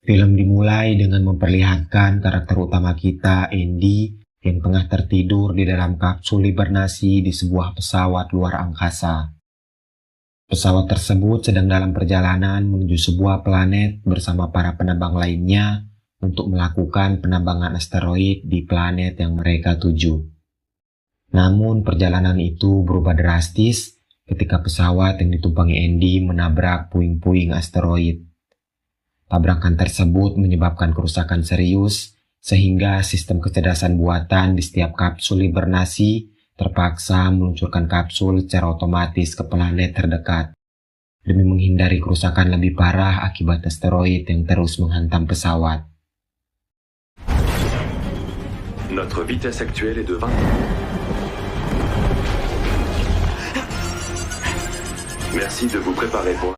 Film dimulai dengan memperlihatkan karakter utama kita, Andy, yang tengah tertidur di dalam kapsul hibernasi di sebuah pesawat luar angkasa. Pesawat tersebut sedang dalam perjalanan menuju sebuah planet bersama para penambang lainnya untuk melakukan penambangan asteroid di planet yang mereka tuju. Namun perjalanan itu berubah drastis ketika pesawat yang ditumpangi Andy menabrak puing-puing asteroid. Tabrakan tersebut menyebabkan kerusakan serius sehingga sistem kecerdasan buatan di setiap kapsul hibernasi terpaksa meluncurkan kapsul secara otomatis ke planet terdekat demi menghindari kerusakan lebih parah akibat asteroid yang terus menghantam pesawat. Notre vitesse actuelle est de 20. Merci de vous préparer pour...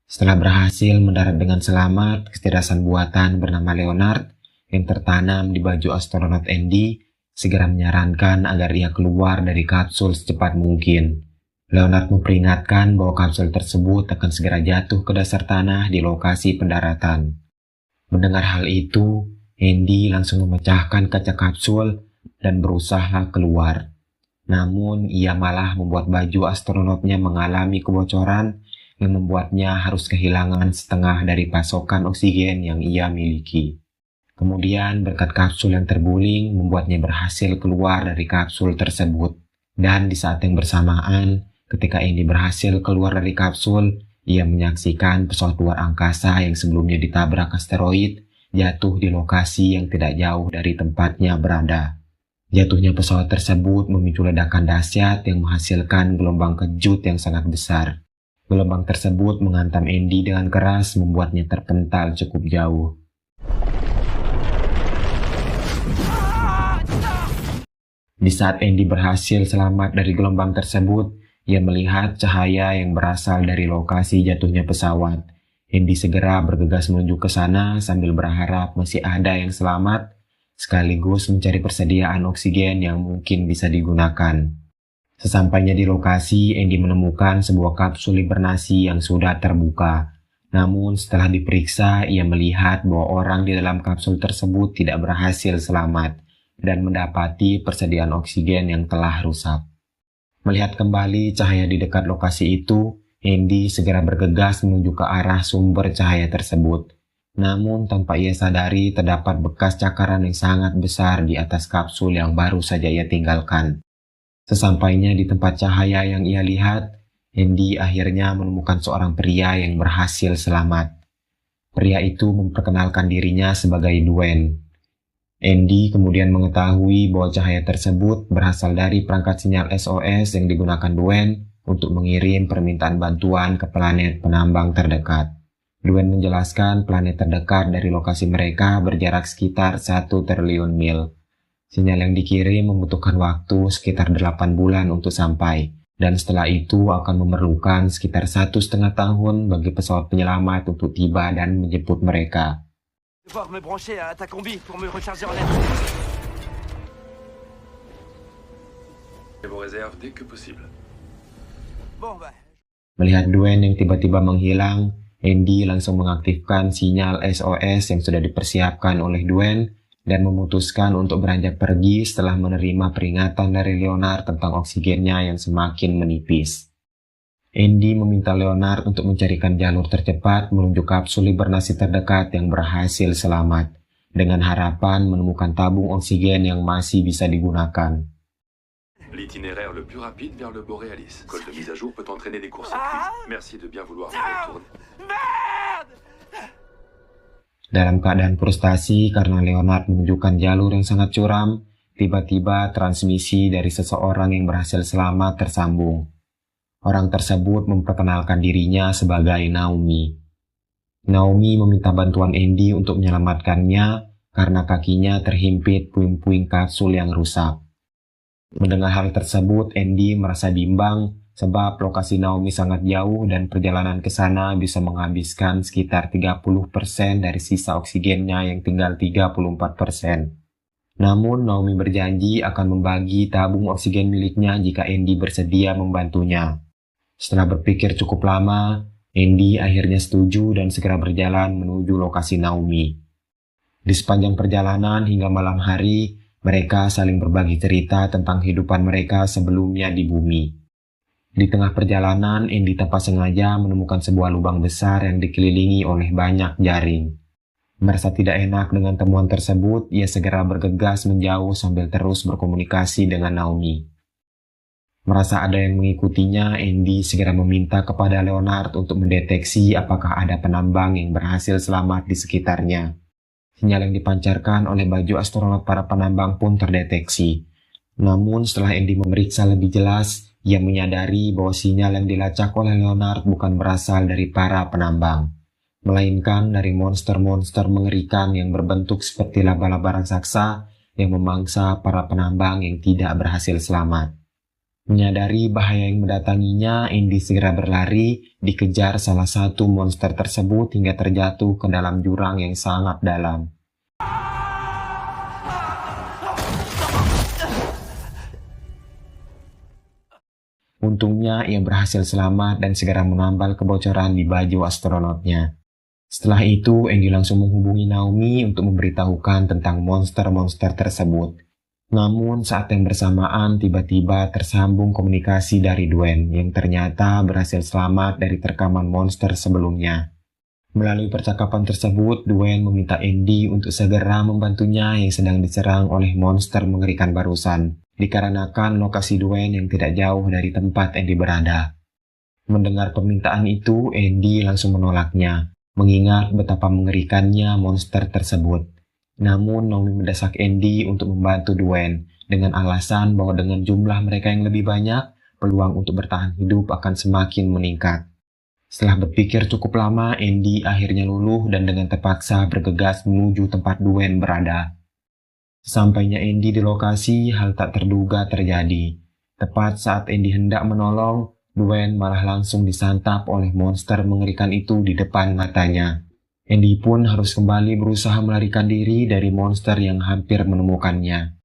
Setelah berhasil mendarat dengan selamat, kecerdasan buatan bernama Leonard yang tertanam di baju astronot Andy segera menyarankan agar ia keluar dari kapsul secepat mungkin. Leonard memperingatkan bahwa kapsul tersebut akan segera jatuh ke dasar tanah di lokasi pendaratan. Mendengar hal itu, Andy langsung memecahkan kaca kapsul dan berusaha keluar. Namun, ia malah membuat baju astronotnya mengalami kebocoran yang membuatnya harus kehilangan setengah dari pasokan oksigen yang ia miliki. Kemudian, berkat kapsul yang terguling, membuatnya berhasil keluar dari kapsul tersebut. Dan di saat yang bersamaan, ketika Andy berhasil keluar dari kapsul, ia menyaksikan pesawat luar angkasa yang sebelumnya ditabrak asteroid jatuh di lokasi yang tidak jauh dari tempatnya berada. Jatuhnya pesawat tersebut memicu ledakan dahsyat yang menghasilkan gelombang kejut yang sangat besar. Gelombang tersebut menghantam Andy dengan keras, membuatnya terpental cukup jauh. Di saat Andy berhasil selamat dari gelombang tersebut, ia melihat cahaya yang berasal dari lokasi jatuhnya pesawat. Andy segera bergegas menuju ke sana sambil berharap masih ada yang selamat, sekaligus mencari persediaan oksigen yang mungkin bisa digunakan. Sesampainya di lokasi, Andy menemukan sebuah kapsul hibernasi yang sudah terbuka. Namun setelah diperiksa, ia melihat bahwa orang di dalam kapsul tersebut tidak berhasil selamat dan mendapati persediaan oksigen yang telah rusak. Melihat kembali cahaya di dekat lokasi itu, Andy segera bergegas menuju ke arah sumber cahaya tersebut. Namun tanpa ia sadari terdapat bekas cakaran yang sangat besar di atas kapsul yang baru saja ia tinggalkan. Sesampainya di tempat cahaya yang ia lihat, Andy akhirnya menemukan seorang pria yang berhasil selamat. Pria itu memperkenalkan dirinya sebagai Dwayne. Andy kemudian mengetahui bahwa cahaya tersebut berasal dari perangkat sinyal SOS yang digunakan Dwayne untuk mengirim permintaan bantuan ke planet penambang terdekat. Dwayne menjelaskan planet terdekat dari lokasi mereka berjarak sekitar 1 triliun mil. Sinyal yang dikirim membutuhkan waktu sekitar 8 bulan untuk sampai, dan setelah itu akan memerlukan sekitar 1,5 tahun bagi pesawat penyelamat untuk tiba dan menjemput mereka. Melihat Dwayne yang tiba-tiba menghilang, Andy langsung mengaktifkan sinyal SOS yang sudah dipersiapkan oleh Dwayne dan memutuskan untuk beranjak pergi setelah menerima peringatan dari Leonard tentang oksigennya yang semakin menipis. Andy meminta Leonard untuk mencarikan jalur tercepat menuju kapsul hibernasi terdekat yang berhasil selamat, dengan harapan menemukan tabung oksigen yang masih bisa digunakan. L'itinéraire le plus rapide vers le Borealis. Col de mise à jour peut entraîner des courts-circuits. Merci de bien vouloir me retourner. Dalam keadaan frustasi karena Leonard menunjukkan jalur yang sangat curam, tiba-tiba transmisi dari seseorang yang berhasil selamat tersambung. Orang tersebut memperkenalkan dirinya sebagai Naomi. Naomi meminta bantuan Andy untuk menyelamatkannya karena kakinya terhimpit puing-puing kapsul yang rusak. Mendengar hal tersebut, Andy merasa bimbang sebab lokasi Naomi sangat jauh dan perjalanan ke sana bisa menghabiskan sekitar 30% dari sisa oksigennya yang tinggal 34%. Namun Naomi berjanji akan membagi tabung oksigen miliknya jika Andy bersedia membantunya. Setelah berpikir cukup lama, Andy akhirnya setuju dan segera berjalan menuju lokasi Naomi. Di sepanjang perjalanan hingga malam hari, mereka saling berbagi cerita tentang kehidupan mereka sebelumnya di bumi. Di tengah perjalanan, Andy tanpa sengaja menemukan sebuah lubang besar yang dikelilingi oleh banyak jaring. Merasa tidak enak dengan temuan tersebut, ia segera bergegas menjauh sambil terus berkomunikasi dengan Naomi. Merasa ada yang mengikutinya, Andy segera meminta kepada Leonard untuk mendeteksi apakah ada penambang yang berhasil selamat di sekitarnya. Sinyal yang dipancarkan oleh baju astronot para penambang pun terdeteksi. Namun setelah Andy memeriksa lebih jelas, ia menyadari bahwa sinyal yang dilacak oleh Leonard bukan berasal dari para penambang, melainkan dari monster-monster mengerikan yang berbentuk seperti laba-laba raksasa yang memangsa para penambang yang tidak berhasil selamat. Menyadari bahaya yang mendatanginya, Andy segera berlari, dikejar salah satu monster tersebut hingga terjatuh ke dalam jurang yang sangat dalam. Untungnya ia berhasil selamat dan segera menambal kebocoran di baju astronotnya. Setelah itu, Andy langsung menghubungi Naomi untuk memberitahukan tentang monster-monster tersebut. Namun saat yang bersamaan tiba-tiba tersambung komunikasi dari Dwayne yang ternyata berhasil selamat dari terkaman monster sebelumnya. Melalui percakapan tersebut, Dwayne meminta Andy untuk segera membantunya yang sedang diserang oleh monster mengerikan barusan, dikarenakan lokasi Dwayne yang tidak jauh dari tempat Andy berada. Mendengar permintaan itu, Andy langsung menolaknya, mengingat betapa mengerikannya monster tersebut. Namun Naomi mendesak Andy untuk membantu Dwayne dengan alasan bahwa dengan jumlah mereka yang lebih banyak, peluang untuk bertahan hidup akan semakin meningkat. Setelah berpikir cukup lama, Andy akhirnya luluh dan dengan terpaksa bergegas menuju tempat Dwayne berada. Sesampainya Andy di lokasi, hal tak terduga terjadi. Tepat saat Andy hendak menolong, Dwayne malah langsung disantap oleh monster mengerikan itu di depan matanya. Andy pun harus kembali berusaha melarikan diri dari monster yang hampir menemukannya.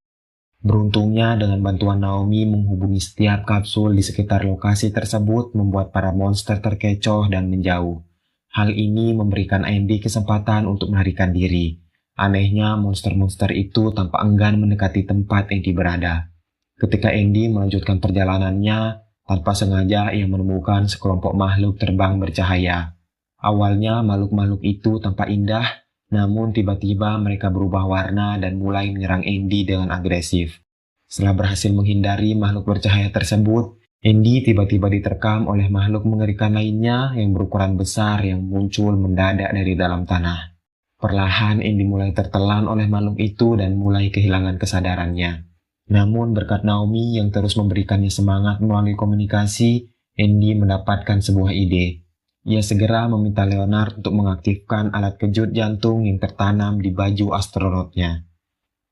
Beruntungnya dengan bantuan Naomi menghubungi setiap kapsul di sekitar lokasi tersebut membuat para monster terkecoh dan menjauh. Hal ini memberikan Andy kesempatan untuk melarikan diri. Anehnya monster-monster itu tampak enggan mendekati tempat Andy berada. Ketika Andy melanjutkan perjalanannya, tanpa sengaja ia menemukan sekelompok makhluk terbang bercahaya. Awalnya makhluk-makhluk itu tampak indah, namun tiba-tiba mereka berubah warna dan mulai menyerang Andy dengan agresif. Setelah berhasil menghindari makhluk bercahaya tersebut, Andy tiba-tiba diterkam oleh makhluk mengerikan lainnya yang berukuran besar yang muncul mendadak dari dalam tanah. Perlahan Andy mulai tertelan oleh makhluk itu dan mulai kehilangan kesadarannya. Namun berkat Naomi yang terus memberikannya semangat melalui komunikasi, Andy mendapatkan sebuah ide. Ia segera meminta Leonard untuk mengaktifkan alat kejut jantung yang tertanam di baju astronotnya.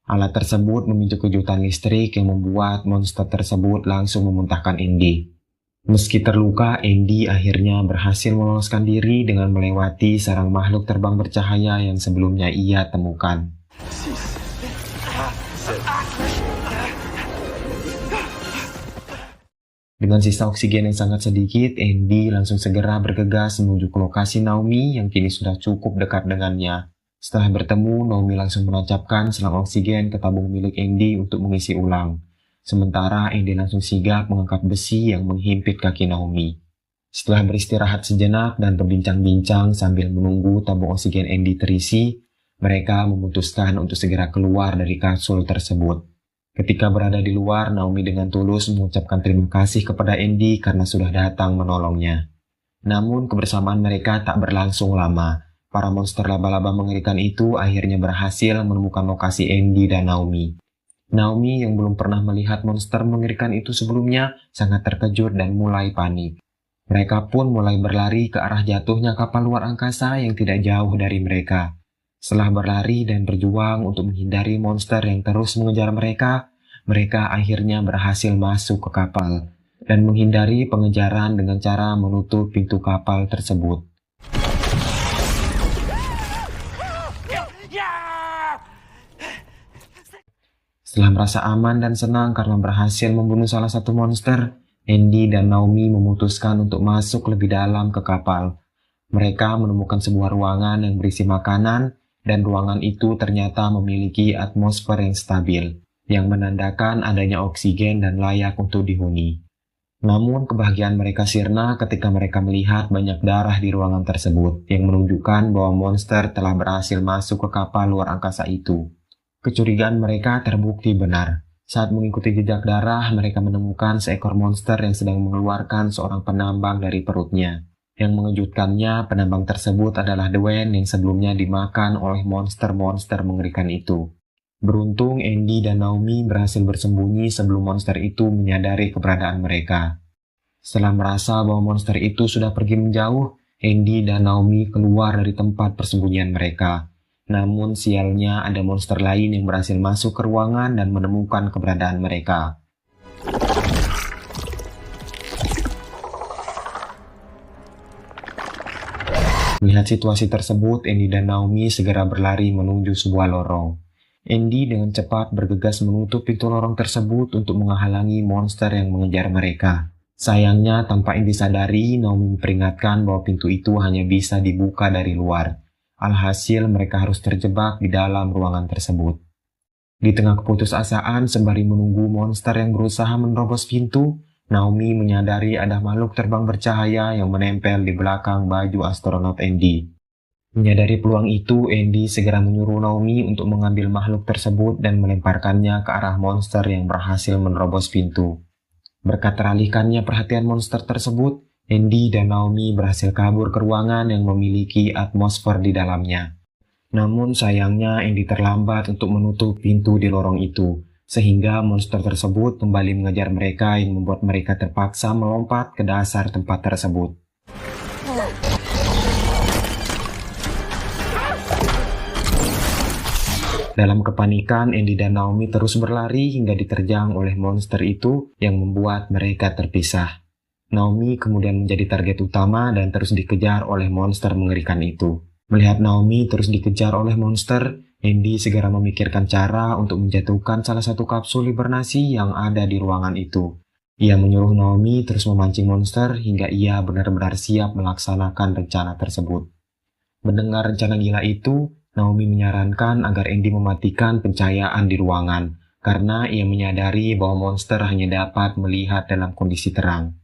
Alat tersebut memicu kejutan listrik yang membuat monster tersebut langsung memuntahkan Andy. Meski terluka, Andy akhirnya berhasil meloloskan diri dengan melewati sarang makhluk terbang bercahaya yang sebelumnya ia temukan. Dengan sisa oksigen yang sangat sedikit, Andy langsung segera bergegas menuju ke lokasi Naomi yang kini sudah cukup dekat dengannya. Setelah bertemu, Naomi langsung menancapkan selang oksigen ke tabung milik Andy untuk mengisi ulang. Sementara Andy langsung sigap mengangkat besi yang menghimpit kaki Naomi. Setelah beristirahat sejenak dan berbincang-bincang sambil menunggu tabung oksigen Andy terisi, mereka memutuskan untuk segera keluar dari kapsul tersebut. Ketika berada di luar, Naomi dengan tulus mengucapkan terima kasih kepada Andy karena sudah datang menolongnya. Namun kebersamaan mereka tak berlangsung lama. Para monster laba-laba mengerikan itu akhirnya berhasil menemukan lokasi Andy dan Naomi. Naomi yang belum pernah melihat monster mengerikan itu sebelumnya sangat terkejut dan mulai panik. Mereka pun mulai berlari ke arah jatuhnya kapal luar angkasa yang tidak jauh dari mereka. Setelah berlari dan berjuang untuk menghindari monster yang terus mengejar mereka, mereka akhirnya berhasil masuk ke kapal dan menghindari pengejaran dengan cara menutup pintu kapal tersebut. Setelah merasa aman dan senang karena berhasil membunuh salah satu monster, Andy dan Naomi memutuskan untuk masuk lebih dalam ke kapal. Mereka menemukan sebuah ruangan yang berisi makanan, dan ruangan itu ternyata memiliki atmosfer yang stabil, yang menandakan adanya oksigen dan layak untuk dihuni. Namun kebahagiaan mereka sirna ketika mereka melihat banyak darah di ruangan tersebut, yang menunjukkan bahwa monster telah berhasil masuk ke kapal luar angkasa itu. Kecurigaan mereka terbukti benar. Saat mengikuti jejak darah, mereka menemukan seekor monster yang sedang mengeluarkan seorang penambang dari perutnya. Yang mengejutkannya, penambang tersebut adalah Dwayne yang sebelumnya dimakan oleh monster-monster mengerikan itu. Beruntung Andy dan Naomi berhasil bersembunyi sebelum monster itu menyadari keberadaan mereka. Setelah merasa bahwa monster itu sudah pergi menjauh, Andy dan Naomi keluar dari tempat persembunyian mereka. Namun sialnya ada monster lain yang berhasil masuk ke ruangan dan menemukan keberadaan mereka. Melihat situasi tersebut, Andy dan Naomi segera berlari menuju sebuah lorong. Andy dengan cepat bergegas menutup pintu lorong tersebut untuk menghalangi monster yang mengejar mereka. Sayangnya, tanpa Andy sadari, Naomi memperingatkan bahwa pintu itu hanya bisa dibuka dari luar. Alhasil, mereka harus terjebak di dalam ruangan tersebut. Di tengah keputusasaan, sembari menunggu monster yang berusaha menerobos pintu, Naomi menyadari ada makhluk terbang bercahaya yang menempel di belakang baju astronot Andy. Menyadari peluang itu, Andy segera menyuruh Naomi untuk mengambil makhluk tersebut dan melemparkannya ke arah monster yang berhasil menerobos pintu. Berkat teralihkannya perhatian monster tersebut, Andy dan Naomi berhasil kabur ke ruangan yang memiliki atmosfer di dalamnya. Namun sayangnya Andy terlambat untuk menutup pintu di lorong itu, sehingga monster tersebut kembali mengejar mereka yang membuat mereka terpaksa melompat ke dasar tempat tersebut. Dalam kepanikan, Andy dan Naomi terus berlari hingga diterjang oleh monster itu yang membuat mereka terpisah. Naomi kemudian menjadi target utama dan terus dikejar oleh monster mengerikan itu. Melihat Naomi terus dikejar oleh monster, Andy segera memikirkan cara untuk menjatuhkan salah satu kapsul hibernasi yang ada di ruangan itu. Ia menyuruh Naomi terus memancing monster hingga ia benar-benar siap melaksanakan rencana tersebut. Mendengar rencana gila itu, Naomi menyarankan agar Andy mematikan pencahayaan di ruangan, karena ia menyadari bahwa monster hanya dapat melihat dalam kondisi terang.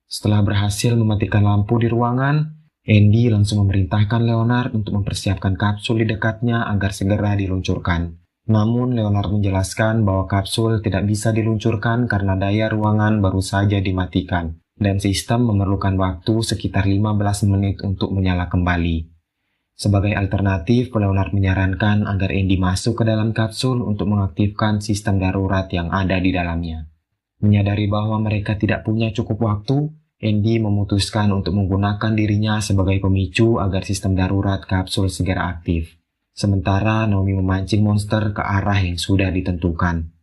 Setelah berhasil mematikan lampu di ruangan, Andy langsung memerintahkan Leonard untuk mempersiapkan kapsul di dekatnya agar segera diluncurkan. Namun Leonard menjelaskan bahwa kapsul tidak bisa diluncurkan karena daya ruangan baru saja dimatikan, dan sistem memerlukan waktu sekitar 15 menit untuk menyala kembali. Sebagai alternatif, Leonard menyarankan agar Andy masuk ke dalam kapsul untuk mengaktifkan sistem darurat yang ada di dalamnya. Menyadari bahwa mereka tidak punya cukup waktu, Andy memutuskan untuk menggunakan dirinya sebagai pemicu agar sistem darurat kapsul segera aktif. Sementara Naomi memancing monster ke arah yang sudah ditentukan.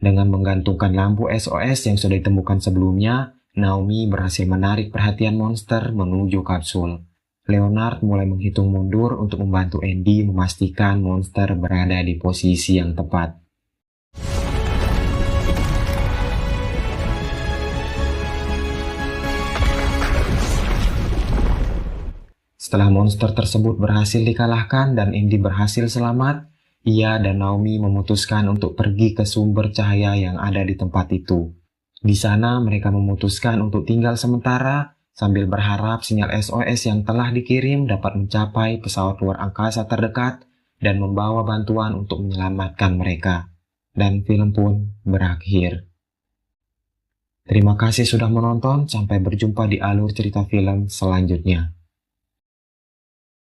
Dengan menggantungkan lampu SOS yang sudah ditemukan sebelumnya, Naomi berhasil menarik perhatian monster menuju kapsul. Leonard mulai menghitung mundur untuk membantu Andy memastikan monster berada di posisi yang tepat. Setelah monster tersebut berhasil dikalahkan dan Andy berhasil selamat, ia dan Naomi memutuskan untuk pergi ke sumber cahaya yang ada di tempat itu. Di sana mereka memutuskan untuk tinggal sementara sambil berharap sinyal SOS yang telah dikirim dapat mencapai pesawat luar angkasa terdekat dan membawa bantuan untuk menyelamatkan mereka. Dan film pun berakhir. Terima kasih sudah menonton, sampai berjumpa di alur cerita film selanjutnya.